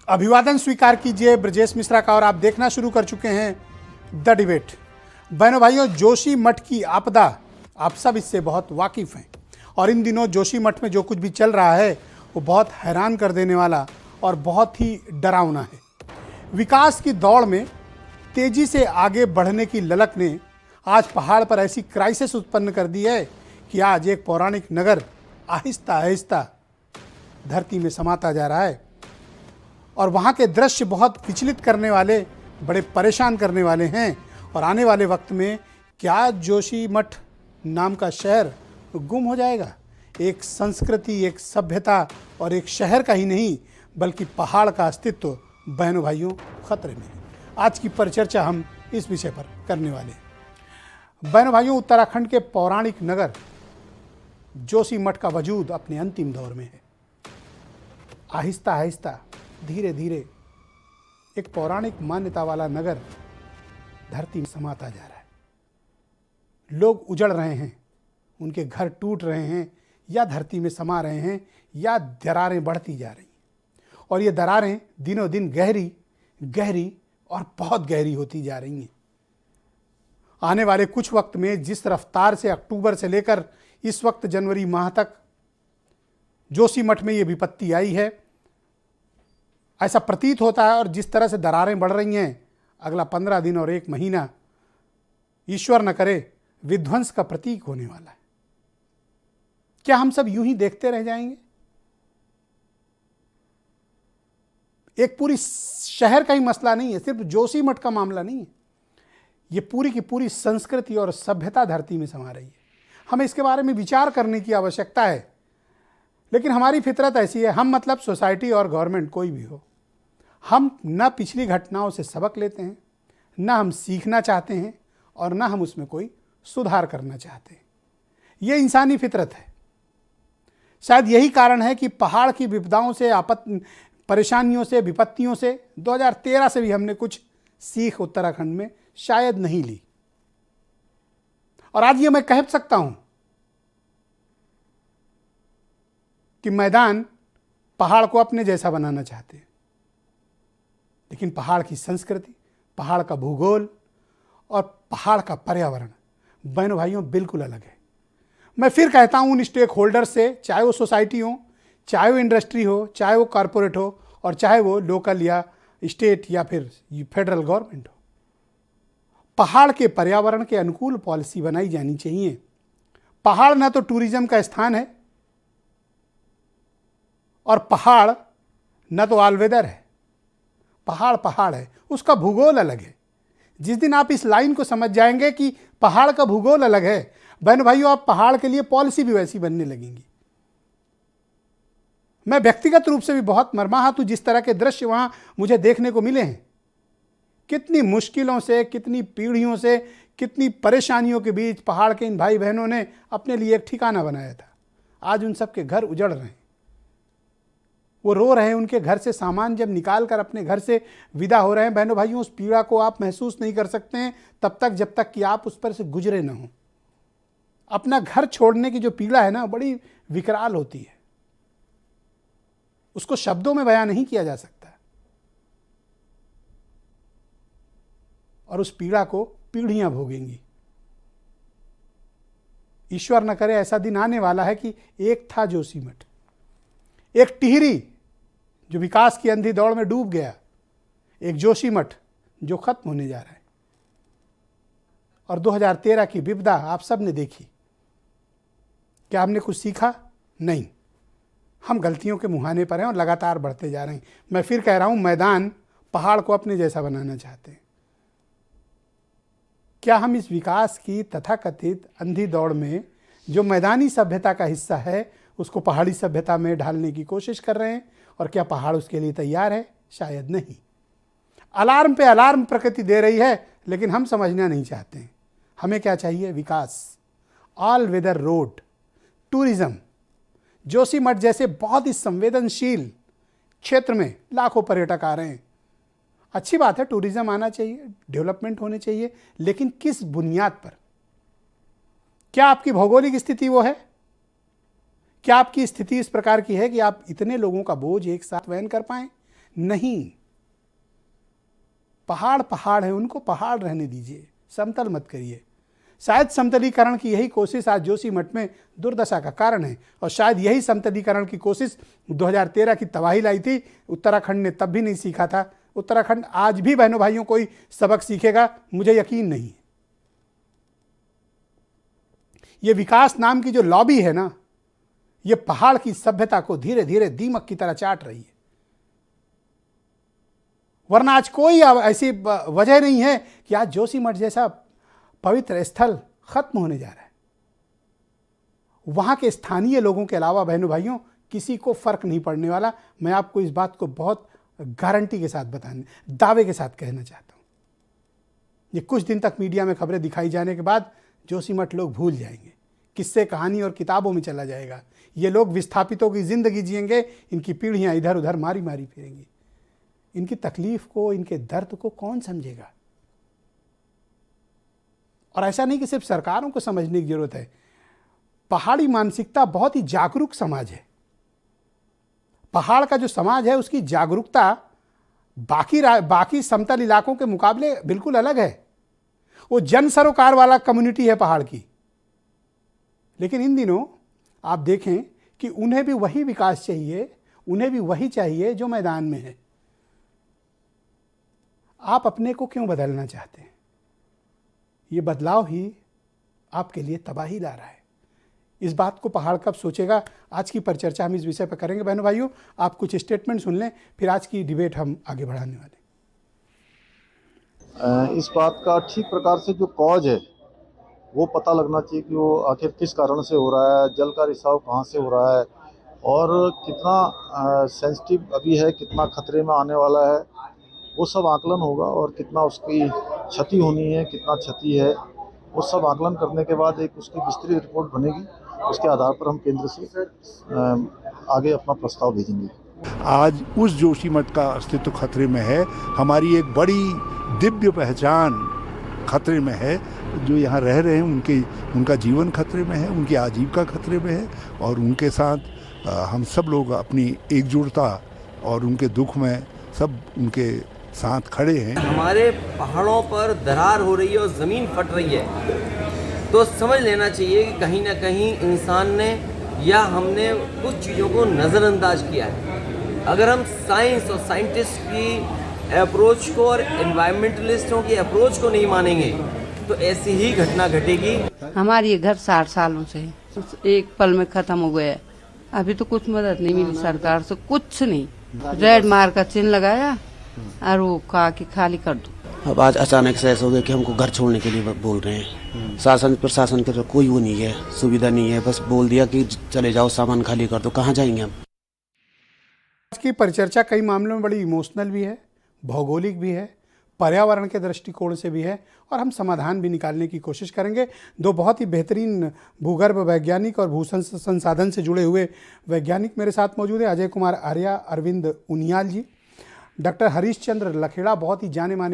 अभिवादन स्वीकार कीजिए ब्रजेश मिश्रा का और आप देखना शुरू कर चुके हैं द डिबेट। बहनों भाइयों, जोशी मठ की आपदा आप सब इससे बहुत वाकिफ हैं और इन दिनों जोशी मठ में जो कुछ भी चल रहा है वो बहुत हैरान कर देने वाला और बहुत ही डरावना है। विकास की दौड़ में तेजी से आगे बढ़ने की ललक ने आज पहाड़ पर ऐसी क्राइसिस उत्पन्न कर दी है कि आज एक पौराणिक नगर आहिस्ता आहिस्ता धरती में समाता जा रहा है और वहाँ के दृश्य बहुत विचलित करने वाले, बड़े परेशान करने वाले हैं। और आने वाले वक्त में क्या जोशी मठ नाम का शहर गुम हो जाएगा? एक संस्कृति, एक सभ्यता और एक शहर का ही नहीं बल्कि पहाड़ का अस्तित्व बहनों भाइयों खतरे में है। आज की परिचर्चा हम इस विषय पर करने वाले हैं। बहनों भाइयों, उत्तराखंड के पौराणिक नगर जोशी मठ का वजूद अपने अंतिम दौर में है। आहिस्ता आहिस्ता, धीरे धीरे एक पौराणिक मान्यता वाला नगर धरती में समाता जा रहा है। लोग उजड़ रहे हैं, उनके घर टूट रहे हैं या धरती में समा रहे हैं या दरारें बढ़ती जा रही हैं और ये दरारें दिनों दिन गहरी गहरी और बहुत गहरी होती जा रही हैं। आने वाले कुछ वक्त में जिस रफ्तार से अक्टूबर से लेकर इस वक्त जनवरी माह तक जोशी मठ में ये विपत्ति आई है, ऐसा प्रतीत होता है और जिस तरह से दरारें बढ़ रही हैं, अगला 15 दिन और 1 महीना ईश्वर न करे विध्वंस का प्रतीक होने वाला है। क्या हम सब यूं ही देखते रह जाएंगे? एक पूरी शहर का ही मसला नहीं है, सिर्फ जोशी मठ का मामला नहीं है। ये पूरी की पूरी संस्कृति और सभ्यता धरती में समा रही है। हमें इसके बारे में विचार करने की आवश्यकता है, लेकिन हमारी फितरत ऐसी है, हम मतलब सोसाइटी और गवर्नमेंट कोई भी हो, हम न पिछली घटनाओं से सबक लेते हैं, न हम सीखना चाहते हैं और न हम उसमें कोई सुधार करना चाहते हैं। ये इंसानी फितरत है। शायद यही कारण है कि पहाड़ की विपदाओं से, परेशानियों से, विपत्तियों से 2013 से भी हमने कुछ सीख उत्तराखंड में शायद नहीं ली। और आज ये मैं कह सकता हूं कि मैदान पहाड़ को अपने जैसा बनाना चाहते हैं, लेकिन पहाड़ की संस्कृति, पहाड़ का भूगोल और पहाड़ का पर्यावरण बहनों भाइयों बिल्कुल अलग है। मैं फिर कहता हूं उन स्टेक होल्डर से, चाहे वो सोसाइटी हो, चाहे वो इंडस्ट्री हो, चाहे वो कॉरपोरेट हो और चाहे वो लोकल या स्टेट या फिर फेडरल गवर्नमेंट हो, पहाड़ के पर्यावरण के अनुकूल पॉलिसी बनाई जानी चाहिए। पहाड़ ना तो टूरिज्म का स्थान है और पहाड़ न तो ऑल वेदर है। पहाड़ पहाड़ है, उसका भूगोल अलग है। जिस दिन आप इस लाइन को समझ जाएंगे कि पहाड़ का भूगोल अलग है, बहन भाइयों, आप पहाड़ के लिए पॉलिसी भी वैसी बनने लगेंगी। मैं व्यक्तिगत रूप से भी बहुत मर्माहत हूं जिस तरह के दृश्य वहां मुझे देखने को मिले हैं। कितनी मुश्किलों से, कितनी पीढ़ियों से, कितनी परेशानियों के बीच पहाड़ के इन भाई बहनों ने अपने लिए एक ठिकाना बनाया था। आज उन सबके घर उजड़ रहे हैं, वो रो रहे हैं। उनके घर से सामान जब निकाल कर अपने घर से विदा हो रहे हैं, बहनों भाइयों, उस पीड़ा को आप महसूस नहीं कर सकते हैं तब तक जब तक कि आप उस पर से गुजरे ना हो। अपना घर छोड़ने की जो पीड़ा है ना, बड़ी विकराल होती है, उसको शब्दों में बयां नहीं किया जा सकता और उस पीड़ा को पीढ़ियां भोगेंगी। ईश्वर न करे ऐसा दिन आने वाला है कि एक था जोशी मठ, एक टिहरी जो विकास की अंधी दौड़ में डूब गया, एक जोशी मठ जो खत्म होने जा रहा है। और 2013 की विपदा आप सब ने देखी। क्या हमने कुछ सीखा? नहीं। हम गलतियों के मुहाने पर हैं और लगातार बढ़ते जा रहे हैं। मैं फिर कह रहा हूं, मैदान पहाड़ को अपने जैसा बनाना चाहते हैं। क्या हम इस विकास की तथाकथित अंधी दौड़ में जो मैदानी सभ्यता का हिस्सा है उसको पहाड़ी सभ्यता में ढालने की कोशिश कर रहे हैं? और क्या पहाड़ उसके लिए तैयार है? शायद नहीं। अलार्म पे अलार्म प्रकृति दे रही है, लेकिन हम समझना नहीं चाहते हैं। हमें क्या चाहिए? विकास, all weather road, tourism. Joshimath जैसे बहुत ही संवेदनशील क्षेत्र में लाखों पर्यटक आ रहे हैं। अच्छी बात है, टूरिज्म आना चाहिए, डेवलपमेंट होने चाहिए, लेकिन किस बुनियाद पर? क्या आपकी भौगोलिक स्थिति वो है? क्या आपकी स्थिति इस प्रकार की है कि आप इतने लोगों का बोझ एक साथ वहन कर पाएं? नहीं, पहाड़ पहाड़ है, उनको पहाड़ रहने दीजिए, समतल मत करिए। शायद समतलीकरण की यही कोशिश आज जोशीमठ में दुर्दशा का कारण है, और शायद यही समतलीकरण की कोशिश 2013 की तबाही लाई थी। उत्तराखंड ने तब भी नहीं सीखा था। उत्तराखंड आज भी बहनों भाइयों कोई सबक सीखेगा, मुझे यकीन नहीं है। ये विकास नाम की जो लॉबी है ना, ये पहाड़ की सभ्यता को धीरे धीरे दीमक की तरह चाट रही है। वरना आज कोई ऐसी वजह नहीं है कि आज जोशीमठ जैसा पवित्र स्थल खत्म होने जा रहा है। वहां के स्थानीय लोगों के अलावा बहनों भाइयों किसी को फर्क नहीं पड़ने वाला। मैं आपको इस बात को बहुत गारंटी के साथ दावे के साथ कहना चाहता हूं। ये कुछ दिन तक मीडिया में खबरें दिखाई जाने के बाद जोशीमठ लोग भूल जाएंगे, किस्से कहानी और किताबों में चला जाएगा। ये लोग विस्थापितों की जिंदगी जिएंगे, इनकी पीढ़ियां इधर उधर मारी मारी फिरेंगी। इनकी तकलीफ को, इनके दर्द को कौन समझेगा? और ऐसा नहीं कि सिर्फ सरकारों को समझने की जरूरत है। पहाड़ी मानसिकता बहुत ही जागरूक समाज है। पहाड़ का जो समाज है उसकी जागरूकता बाकी समतल इलाकों के मुकाबले बिल्कुल अलग है। वो जन सरोकार वाला कम्युनिटी है पहाड़ की। लेकिन इन दिनों आप देखें कि उन्हें भी वही विकास चाहिए, उन्हें भी वही चाहिए जो मैदान में है। आप अपने को क्यों बदलना चाहते हैं? ये बदलाव ही आपके लिए तबाही ला रहा है। इस बात को पहाड़ कब सोचेगा? आज की परिचर्चा हम इस विषय पर करेंगे। बहनों भाइयों, आप कुछ स्टेटमेंट सुन लें, फिर आज की डिबेट हम आगे बढ़ाने वाले हैं। इस बात का ठीक प्रकार से जो कॉज है वो पता लगना चाहिए कि वो आखिर किस कारण से हो रहा है, जल का रिसाव कहाँ से हो रहा है और कितना सेंसिटिव अभी है, कितना खतरे में आने वाला है, वो सब आकलन होगा। और कितना उसकी क्षति होनी है, कितना क्षति है, वो सब आकलन करने के बाद एक उसकी विस्तृत रिपोर्ट बनेगी। उसके आधार पर हम केंद्र से आगे अपना प्रस्ताव भेजेंगे। आज उस जोशीमठ का अस्तित्व खतरे में है। हमारी एक बड़ी दिव्य पहचान खतरे में है। जो यहाँ रह रहे हैं उनका जीवन खतरे में है, उनकी आजीविका खतरे में है। और उनके साथ हम सब लोग अपनी एकजुटता और उनके दुख में सब उनके साथ खड़े हैं। हमारे पहाड़ों पर दरार हो रही है और ज़मीन फट रही है, तो समझ लेना चाहिए कि कहीं ना कहीं इंसान ने या हमने कुछ चीज़ों को नज़रअंदाज किया है। अगर हम साइंस और साइंटिस्ट की अप्रोच को और एनवायरमेंटलिस्टों की अप्रोच को नहीं मानेंगे तो ऐसी ही घटना घटेगी। हमारे ये घर 60 सालों से एक पल में खत्म हो गया। अभी तो कुछ मदद नहीं मिली सरकार से, कुछ नहीं। रेड मार्क का चिन्ह लगाया और वो कहा कि खाली कर दो। अब आज अचानक से ऐसा हो गया कि हमको घर छोड़ने के लिए बोल रहे हैं। शासन प्रशासन का कोई वो नहीं है, सुविधा नहीं है, बस बोल दिया कि चले जाओ, सामान खाली कर दो। कहाँ जाएंगे हम? आज की परिचर्चा कई मामलों में बड़ी इमोशनल भी है, भौगोलिक भी है, पर्यावरण के दृष्टिकोण से भी है, और हम समाधान भी निकालने की कोशिश करेंगे। दो बहुत ही बेहतरीन भूगर्भ वैज्ञानिक और भू संसाधन से जुड़े हुए वैज्ञानिक मेरे साथ मौजूद है। अजय कुमार आर्या, अरविंद उनियाल जी, डॉक्टर हरीश चंद्र लखेड़ा, बहुत ही जाने माने